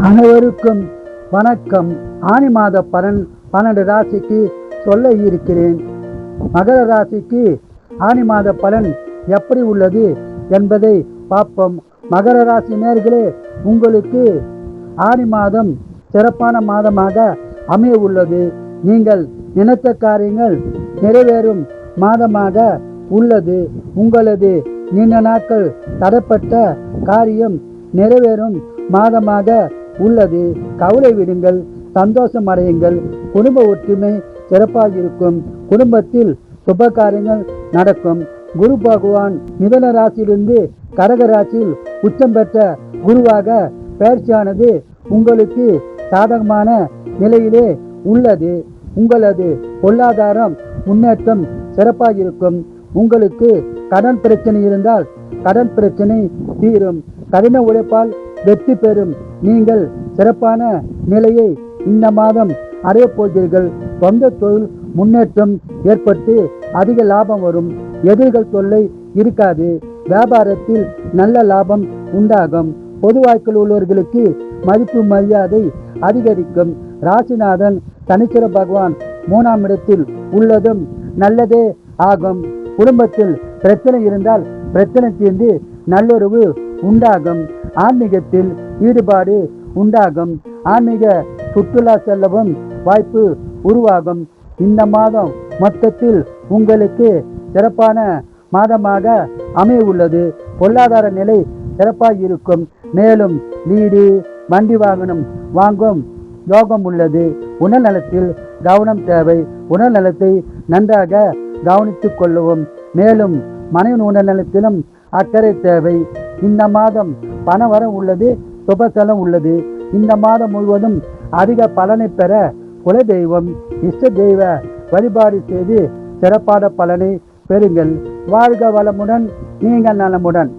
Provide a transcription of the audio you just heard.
அனைவருக்கும் வணக்கம். ஆனி மாத பலன் 12 ராசிக்கு சொல்ல இருக்கிறேன். மகர ராசிக்கு ஆனி மாத பலன் எப்படி உள்ளது என்பதை பார்ப்போம். மகர ராசி நேயர்களே, உங்களுக்கு ஆனி மாதம் சிறப்பான மாதமாக அமைய உள்ளது. நீங்கள் நினைத்த காரியங்கள் நிறைவேறும் மாதமாக உள்ளது. உங்களது நீண்ட நாட்கள் தடைப்பட்ட காரியம் நிறைவேறும் மாதமாக உள்ளது. கவலை விடுங்கள், சந்தோஷம் அடையுங்கள். குடும்ப ஒற்றுமை சிறப்பாக இருக்கும். குடும்பத்தில் சுப காரியங்கள் நடக்கும். குரு பகவான் மிதுன ராசியிலிருந்து கடக ராசியில் உச்சம் பெற்ற குருவாக பயிற்சியானது உங்களுக்கு சாதகமான நிலையிலே உள்ளது. உங்களது பொருளாதாரம் முன்னேற்றம் சிறப்பாக இருக்கும். உங்களுக்கு கடன் பிரச்சனை இருந்தால் கடன் பிரச்சனை தீரும். கடின உழைப்பால் வெற்றி பெறும். நீங்கள் சிறப்பான நிலையை இந்த மாதம் அடையப் போகிறீர்கள். சொந்த தொழில் முன்னேற்றம் ஏற்பட்டு அதிக லாபம் வரும். எதிர்கள் தொல்லை இருக்காது. வியாபாரத்தில் நல்ல லாபம் உண்டாகும். பொது வாழ்க்கையில் உள்ளவர்களுக்கு மதிப்பு மரியாதை அதிகரிக்கும். ராசிநாதன் சனீஸ்வர பகவான் 3ஆம் இடத்தில் உள்ளதும் நல்லதே ஆகும். குடும்பத்தில் பிரச்சனை இருந்தால் பிரச்சனை தீர்ந்து நல்லுறவு உண்டாகும். ஆன்மீகத்தில் ஈடுபாடு உண்டாகும். ஆன்மீக சுற்றுலா செல்லவும் வாய்ப்பு உருவாகும். இந்த மாதம் மொத்தத்தில் உங்களுக்கு சிறப்பான மாதமாக அமைய உள்ளது. பொருளாதார நிலை சிறப்பாக இருக்கும். மேலும் வீடு வண்டி வாகனம் வாங்கும் யோகம் உள்ளது. உடல் நலத்தில் கவனம் தேவை. உடல் நலத்தை நன்றாக கவனித்துக் கொள்ளவும். மேலும் மனைவி உடல் நலத்திலும் அக்கறை தேவை. இந்த மாதம் பண வரம் உள்ளது. சுபசலம் உள்ளது. இந்த மாதம் முழுவதும் அதிக பலனை பெற குலதெய்வம் இஷ்ட தெய்வ வழிபாடு செய்து சிறப்பான பலனை பெறுங்கள். வாழ்க வளமுடன், நீங்கள் நலமுடன்.